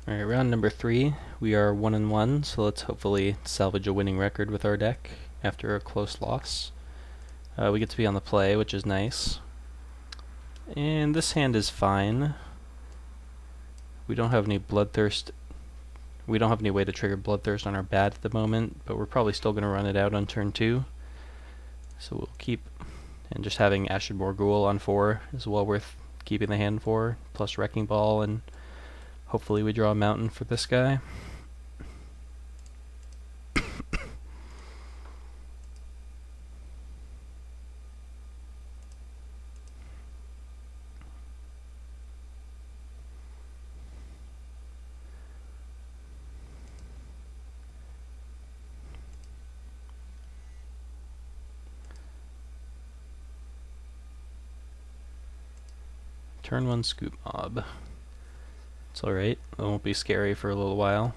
Alright, round number 3. We are 1-1, so let's hopefully salvage a winning record with our deck after a close loss. We get to be on the play, which is nice. And this hand is fine. We don't have any bloodthirst. We don't have any way to trigger bloodthirst on our bat at the moment, but we're probably still going to run it out on turn 2. So we'll keep, and just having Ashen Morgul on 4 is well worth keeping the hand for, plus Wrecking Ball, and hopefully we draw a mountain for this guy. Turn 1 Scoop Mob. It's alright, it won't be scary for a little while.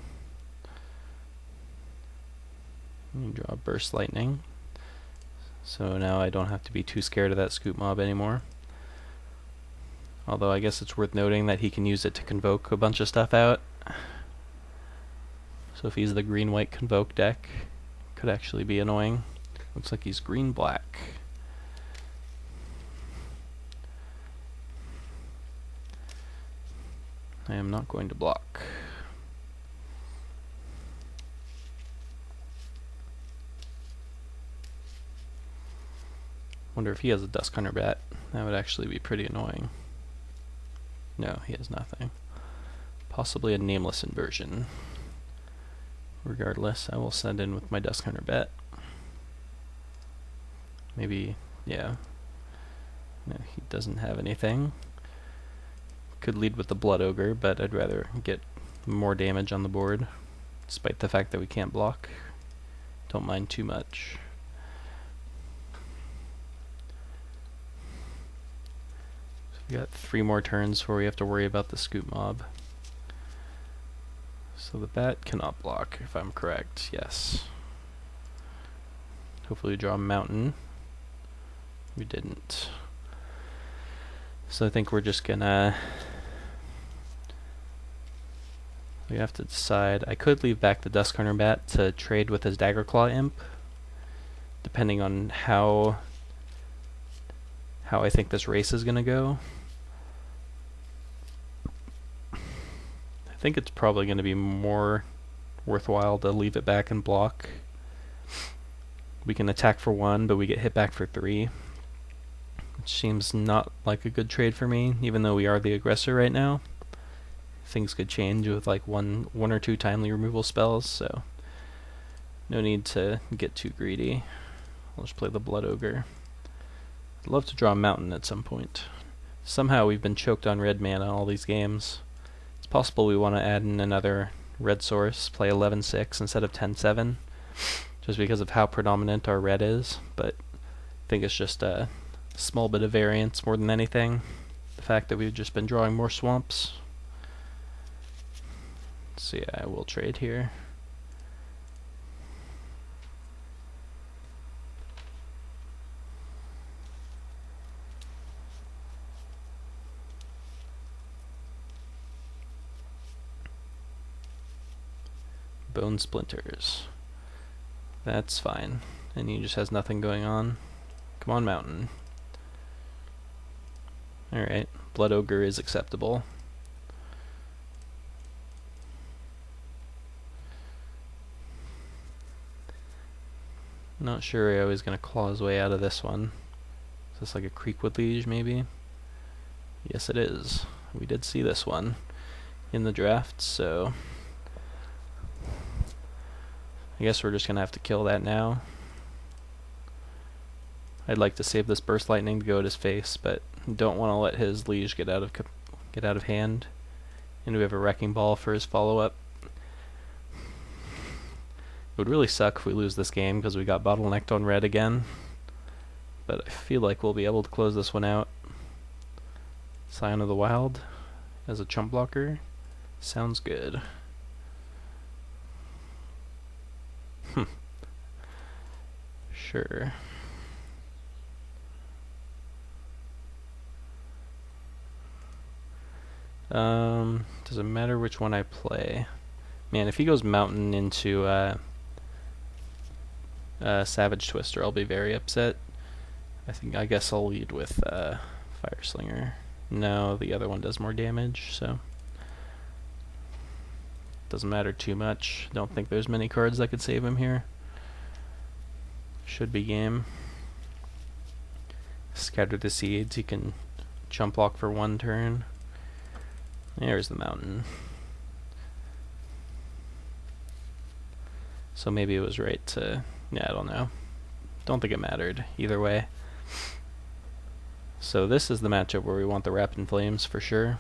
You draw Burst Lightning. So now I don't have to be too scared of that Scoop Mob anymore. Although I guess it's worth noting that he can use it to convoke a bunch of stuff out. So if he's the green-white convoke deck, it could actually be annoying. Looks like he's green-black. I am not going to block. Wonder if he has a Dusk Hunter bat. That would actually be pretty annoying. No, he has nothing. Possibly a nameless inversion. Regardless, I will send in with my Dusk Hunter bat. Maybe, yeah. No, he doesn't have anything. Could lead with the Blood Ogre, but I'd rather get more damage on the board, despite the fact that we can't block. Don't mind too much. So we got 3 more turns before we have to worry about the Scoop Mob. So the bat cannot block, if I'm correct. Yes. Hopefully we draw a mountain. We didn't. So I think we're just gonna... We have to decide. I could leave back the Dusk Hunter bat to trade with his Daggerclaw Imp, depending on how I think this race is gonna go. I think it's probably gonna be more worthwhile to leave it back and block. We can attack for 1, but we get hit back for 3. Which seems not like a good trade for me, even though we are the aggressor right now. Things could change with like one or two timely removal spells, so no need to get too greedy. I'll just play the Blood Ogre. I'd love to draw a mountain at some point. Somehow we've been choked on red mana all these games. It's possible we want to add in another red source, play 11-6 instead of 10-7, just because of how predominant our red is, but I think it's just a small bit of variance more than anything. The fact that we've just been drawing more swamps. So yeah, I will trade here. Bone Splinters. That's fine. And he just has nothing going on. Come on, mountain. Alright, Blood Ogre is acceptable. Not sure how he's going to claw his way out of this one. Is this like a Creekwood Liege, maybe? Yes, it is. We did see this one in the draft, so I guess we're just going to have to kill that now. I'd like to save this Burst Lightning to go at his face, but don't want to let his Liege get out of hand. And we have a Wrecking Ball for his follow-up. It would really suck if we lose this game because we got bottlenecked on red again. But I feel like we'll be able to close this one out. Scion of the Wild as a chump blocker. Sounds good. Sure. Does it matter which one I play? Man, if he goes Mountain into Savage Twister, I'll be very upset. I guess I'll lead with Fire Slinger. No, the other one does more damage, so doesn't matter too much. Don't think there's many cards that could save him here. Should be game. Scatter the Seeds, he can jump block for 1 turn. There's the Mountain. So maybe it was right to... yeah, I don't know. Don't think it mattered either way. So this is the matchup where we want the Rapid Flames for sure.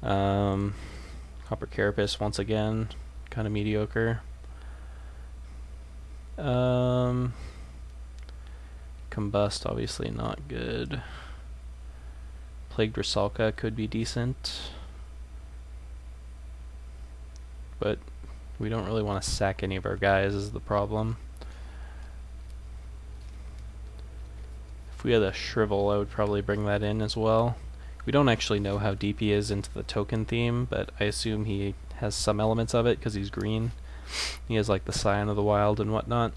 Copper Carapace once again, kind of mediocre. Combust obviously not good. Plagued Rusalka could be decent, but we don't really want to sack any of our guys is the problem. If we had a Shrivel, I would probably bring that in as well. We don't actually know how deep he is into the token theme, but I assume he has some elements of it because he's green. He has like the Scion of the Wild and whatnot.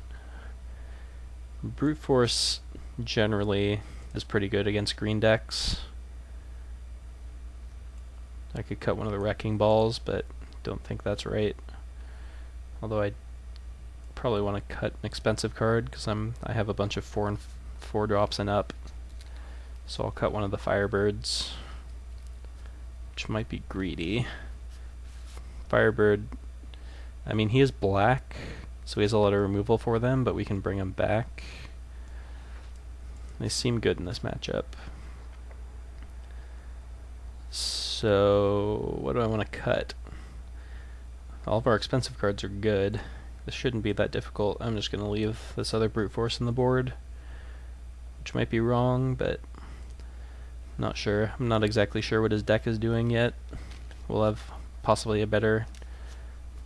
Brute Force generally is pretty good against green decks. I could cut one of the Wrecking Balls, but don't think that's right. Although I probably want to cut an expensive card because I have a bunch of 4 drops and up. So I'll cut one of the Firebirds, which might be greedy. Firebird, I mean, he is black, so he has a lot of removal for them, but we can bring him back. They seem good in this matchup. So, what do I want to cut? All of our expensive cards are good. This shouldn't be that difficult. I'm just going to leave this other Brute Force on the board, which might be wrong, but not sure. I'm not exactly sure what his deck is doing yet. We'll have possibly a better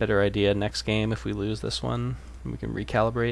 idea next game if we lose this one. We can recalibrate.